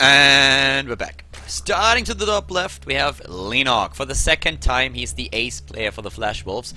And we're back. Starting to the top left, we have Leenock. For the second time, he's the ace player for the FlashWolves.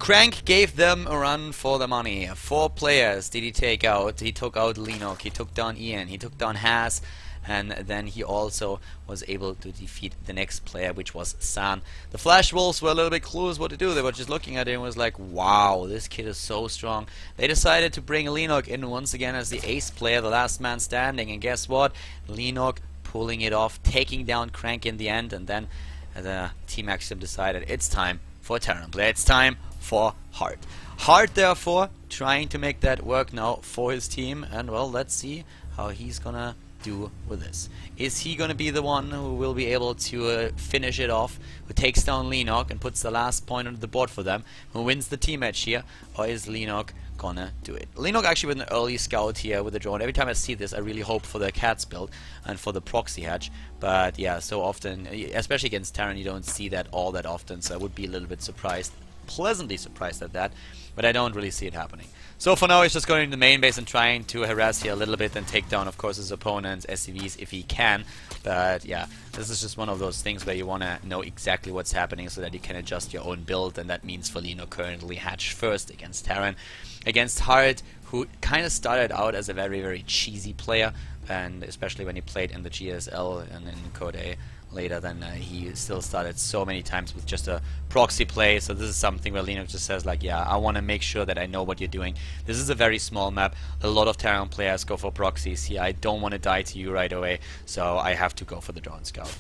Crank gave them a run for the money. 4 players did he take out. He took out Leenock, he took down Ian, he took down Has, and then he also was able to defeat the next player, which was San. The FlashWolves were a little bit clueless what to do. They were just looking at him and was like, wow, this kid is so strong. They decided to bring Leenock in once again as the ace player, the last man standing, and guess what? Leenock pulling it off, taking down Crank in the end, and then the Team Axiom decided it's time for a Terran player. It's time for Hard. Hard, therefore, trying to make that work now for his team, and well, let's see how he's gonna do with this. Is he gonna be the one who will be able to finish it off, who takes down Leenock and puts the last point on the board for them, who wins the team match here, or is Leenock gonna do it? Leenock actually with an early scout here with the drone. Every time I see this, I really hope for the Cats build and for the proxy hatch, but yeah, so often, especially against Terran, you don't see that all that often, so I would be a little bit surprised, pleasantly surprised at that, but I don't really see it happening. So for now he's just going to the main base and trying to harass here a little bit and take down, of course, his opponent's SCVs if he can. But yeah, this is just one of those things where you want to know exactly what's happening so that you can adjust your own build, and that means for Leenock currently hatch first against Terran. Against Hard, who kind of started out as a very, very cheesy player, and especially when he played in the GSL and in Code A later, then he still started so many times with just a proxy play. So this is something where Leenock just says like, yeah, I want to make sure that I know what you're doing. This is a very small map. A lot of Terran players go for proxies here. I don't want to die to you right away, so I have to go for the drone scout.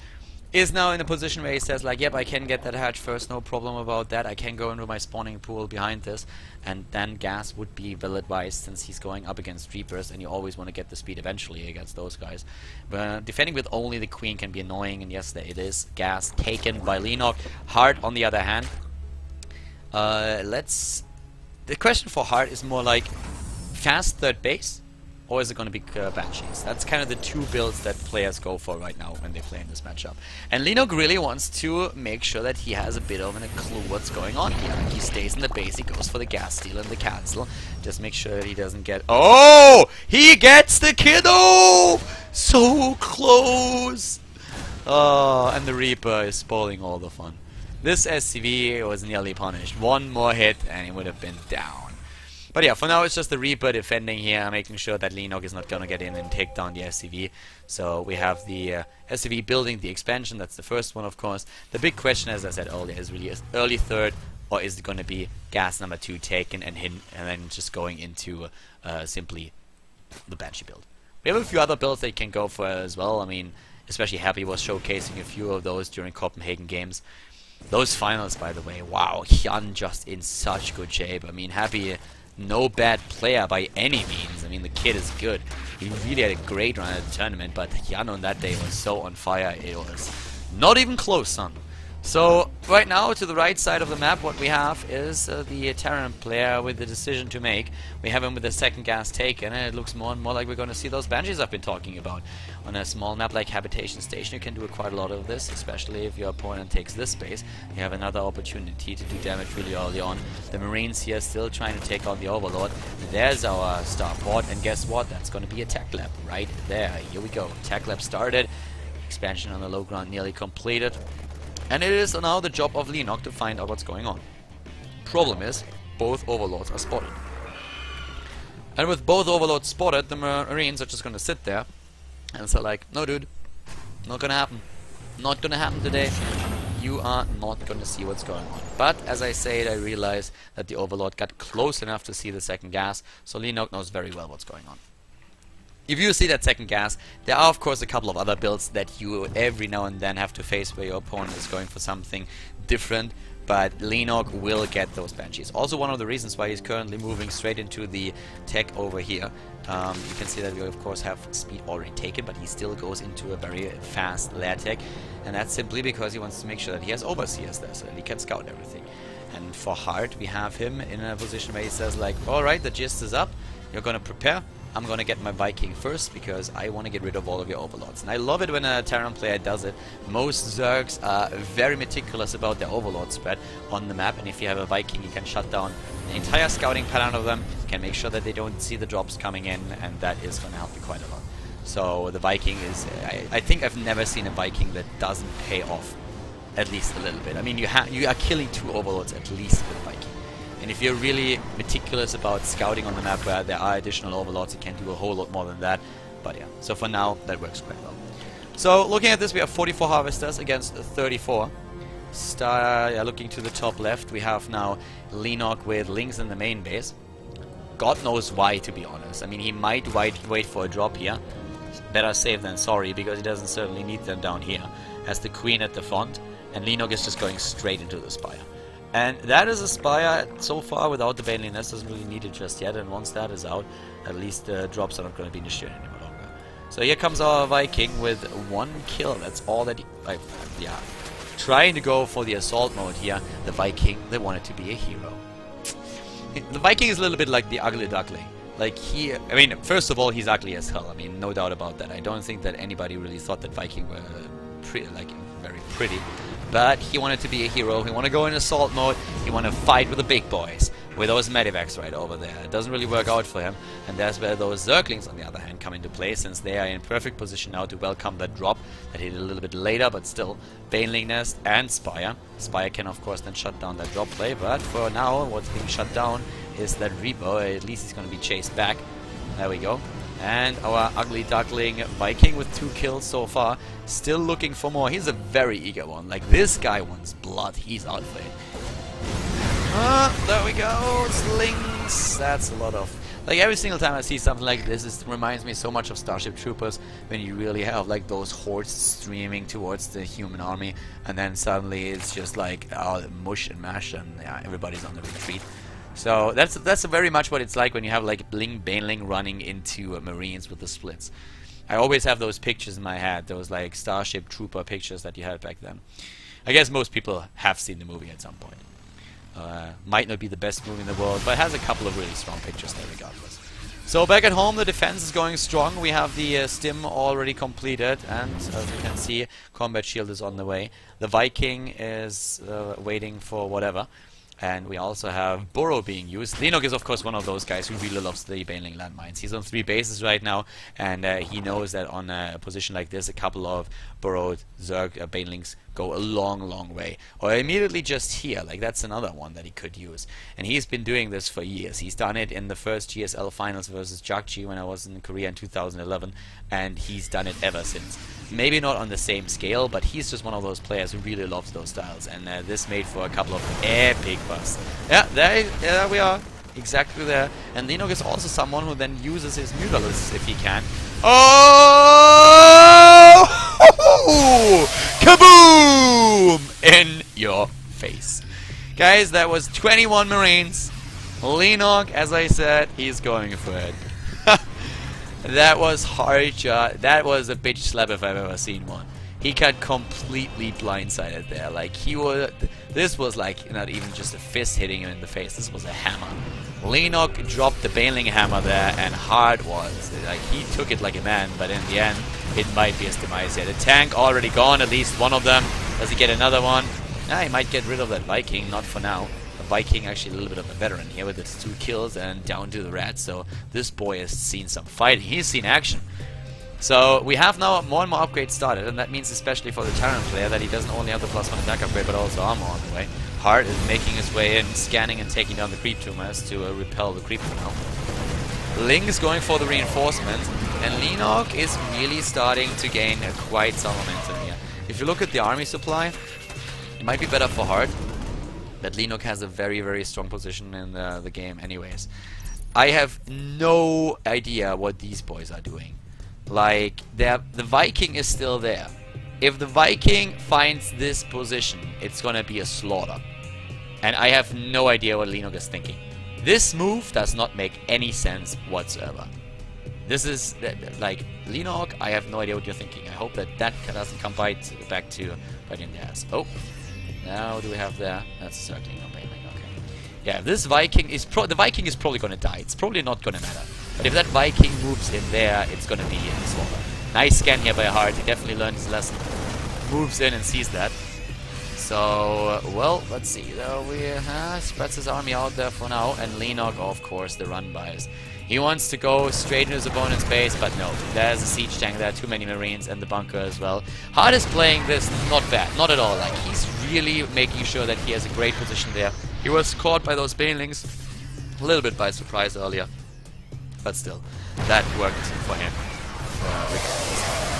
Is now in a position where he says like, yep, I can get that hatch first, no problem about that. I can go into my spawning pool behind this, and then gas would be well advised since he's going up against Reapers, and you always want to get the speed eventually against those guys. But defending with only the Queen can be annoying, and yes, there it is. Gas taken by Leenock. Hard, on the other hand, the question for Hard is more like fast third base, or is it going to be Banshees? That's kind of the two builds that players go for right now when they play in this matchup. And Leenock really wants to make sure that he has a bit of a clue what's going on here. He stays in the base, he goes for the gas steal and the cancel. Just make sure that he doesn't get... Oh! He gets the kiddo! So close! Oh, and the Reaper is spoiling all the fun. This SCV was nearly punished. One more hit and he would have been down. But yeah, for now it's just the Reaper defending here, making sure that Leenock is not gonna get in and take down the SCV. So we have the SCV building the expansion. That's the first one, of course. The big question, as I said earlier, is really early third, or is it gonna be gas number 2 taken and hidden, and then just going into simply the Banshee build. We have a few other builds that you can go for as well. I mean, especially Happy was showcasing a few of those during Copenhagen games. Those finals, by the way, wow, Hyun just in such good shape. I mean, Happy, no bad player by any means. I mean, the kid is good. He really had a great run at the tournament, but Jan on that day was so on fire, it was not even close, son. So, right now, to the right side of the map, what we have is the Terran player with the decision to make. We have him with the second gas taken, and it looks more and more like we're going to see those Banshees I've been talking about. On a small map like Habitation Station, you can do quite a lot of this, especially if your opponent takes this space. You have another opportunity to do damage really early on. The Marines here still trying to take on the Overlord. There's our starport, and guess what? That's going to be a tech lab right there. Here we go. Tech lab started. Expansion on the low ground nearly completed. And it is now the job of Leenock to find out what's going on. Problem is, both Overlords are spotted. And with both Overlords spotted, the Marines are just gonna sit there and say like, no dude, not gonna happen. Not gonna happen today. You are not gonna see what's going on. But as I said, I realized that the Overlord got close enough to see the second gas, so Leenock knows very well what's going on. If you see that second gas, there are of course a couple of other builds that you every now and then have to face where your opponent is going for something different, but Leenock will get those Banshees. Also one of the reasons why he's currently moving straight into the tech over here. You can see that we of course have speed already taken, but he still goes into a very fast lair tech, and that's simply because he wants to make sure that he has overseers there so that he can scout everything. And for Hard, we have him in a position where he says like, alright, the gist is up, you're gonna prepare. I'm gonna get my Viking first because I want to get rid of all of your Overlords. And I love it when a Terran player does it. Most Zergs are very meticulous about their Overlord spread on the map, and if you have a Viking, you can shut down the entire scouting pattern of them, you can make sure that they don't see the drops coming in, and that is gonna help you quite a lot. So the Viking is... I think I've never seen a Viking that doesn't pay off. At least a little bit. I mean, you are killing 2 overlords at least with Viking. And if you're really meticulous about scouting on the map where there are additional overlords, you can do a whole lot more than that. But yeah, so for now, that works quite well. So looking at this, we have 44 harvesters against 34. Looking to the top left, we have now Leenock with Lynx in the main base. God knows why, to be honest. I mean, he might wait for a drop here. Better safe than sorry, because he doesn't certainly need them down here. Has the queen at the front, and Leenock is just going straight into the spire. And that is a spire so far without the Baneling Nest. Doesn't really need it just yet, and once that is out, at least the drops are not going to be initiated anymore longer. So here comes our Viking with 1 kill. That's all that he... yeah. Trying to go for the assault mode here. The Viking, they wanted to be a hero. The Viking is a little bit like the ugly duckling. Like I mean, first of all, he's ugly as hell. I mean, no doubt about that. I don't think that anybody really thought that Viking were very pretty. But he wanted to be a hero. He wanted to go in assault mode. He wanted to fight with the big boys. With those medivacs right over there. It doesn't really work out for him. And that's where those Zerglings, on the other hand, come into play, since they are in perfect position now to welcome that drop that hit a little bit later, but still. Baneling Nest and Spire. Spire can, of course, then shut down that drop play. But for now, what's being shut down is that Reaper. At least he's going to be chased back. There we go. And our ugly duckling Viking with 2 kills so far. Still looking for more. He's a very eager one. Like, this guy wants blood. He's out for it. There we go. Slings. That's a lot of... Like, every single time I see something like this, it reminds me so much of Starship Troopers, when you really have, like, those hordes streaming towards the human army, and then suddenly it's just like, oh, mush and mash, and yeah, everybody's on the retreat. So that's very much what it's like when you have, like, Baneling running into Marines with the splits. I always have those pictures in my head, those, like, Starship Trooper pictures that you had back then. I guess most people have seen the movie at some point. Might not be the best movie in the world, but has a couple of really strong pictures there regardless. So back at home, the defense is going strong. We have the stim already completed, and as you can see, combat shield is on the way. The Viking is waiting for whatever. And we also have Burrow being used. Leenock is, of course, one of those guys who really loves the Baneling landmines. He's on 3 bases right now, and he knows that on a position like this, a couple of burrowed Zerg Banelings go a long, long way. Or immediately just here, like that's another one that he could use. And he's been doing this for years. He's done it in the first GSL finals versus Jakji when I was in Korea in 2011, and he's done it ever since. Maybe not on the same scale, but he's just one of those players who really loves those styles, and this made for a couple of epic busts. Yeah, there we are, exactly there. And Leenock is also someone who then uses his Mutalisks if he can. Oh! Kaboom! In your face. Guys, that was 21 Marines. Leenock, as I said, he's going for it. That was hard shot. That was a bitch slap if I've ever seen one. He got completely blindsided there. Like, he was... This was like not even just a fist hitting him in the face. This was a hammer. Leenock dropped the Baneling hammer there, and hard was. Like, he took it like a man, but in the end, it might be his demise here. The tank already gone, at least one of them. Does he get another one? Nah, he might get rid of that Viking, not for now. Viking actually a little bit of a veteran here with its 2 kills and down to the rat, so this boy has seen some fighting. He's seen action. So we have now more and more upgrades started, and that means especially for the Terran player that he doesn't only have the +1 attack upgrade but also armor on the way. Hart is making his way in, scanning and taking down the creep tumors to repel the creep for now. Ling is going for the reinforcement, and Leenock is really starting to gain quite some momentum here. If you look at the army supply, it might be better for Hart. That Leenock has a very, very strong position in the game anyways. I have no idea what these boys are doing. Like, the Viking is still there. If the Viking finds this position, it's gonna be a slaughter. And I have no idea what Leenock is thinking. This move does not make any sense whatsoever. This is, like, Leenock, I have no idea what you're thinking. I hope that doesn't come back to bite you in the ass. Oh. Now, what do we have there? That's certainly no Baneling, okay. Yeah, this Viking is the Viking is probably gonna die. It's probably not gonna matter. But if that Viking moves in there, it's gonna be a slaughter. Nice scan here by Hart. He definitely learned his lesson. Moves in and sees that. So, well, let's see. We spreads his army out there for now, and Leenock, of course, the run buys. He wants to go straight into his opponent's base, but no. There's a siege tank, there are too many marines and the bunker as well. Hard is playing this not bad, not at all. Like, he's really making sure that he has a great position there. He was caught by those banelings a little bit by surprise earlier, but still, that worked for him.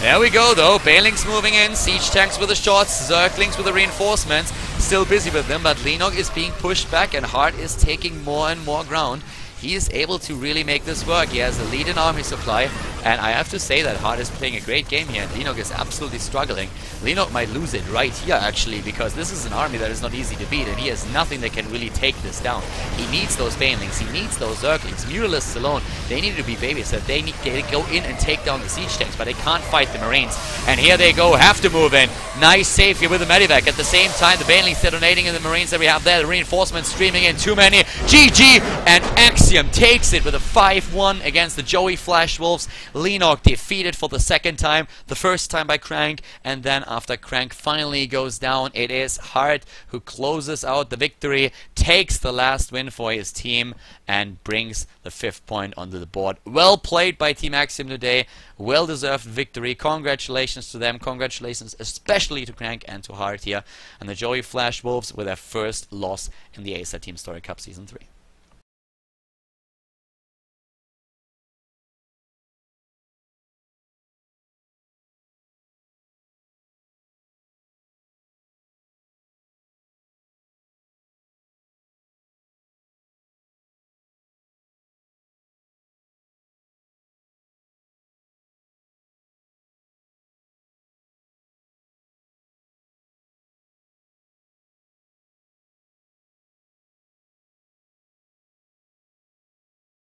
There we go though, banelings moving in, siege tanks with the shots, zerglings with the reinforcements, still busy with them, but Leenock is being pushed back and Hard is taking more and more ground. He is able to really make this work. He has a lead in army supply, and I have to say that Hard is playing a great game here, and Leenock is absolutely struggling. Leenock might lose it right here, actually, because this is an army that is not easy to beat, and he has nothing that can really take this down. He needs those banelings, he needs those zerglings. Muralists alone, they need to be babysat. They need to go in and take down the siege tanks, but they can't fight the marines. And here they go, have to move in. Nice save here with the medivac. At the same time, the banelings detonating and the marines that we have there, the reinforcements streaming in, too many. GG, and Axiom takes it with a 5-1 against the Joey FlashWolves. Leenock defeated for the second time, the first time by Crank, and then after Crank finally goes down, it is Hard who closes out the victory, takes the last win for his team, and brings the 5th point onto the board. Well played by Team Axiom today, well-deserved victory. Congratulations to them, congratulations especially to Crank and to Hard here, and the Joey FlashWolves with their first loss in the ASA Team Story Cup Season 3.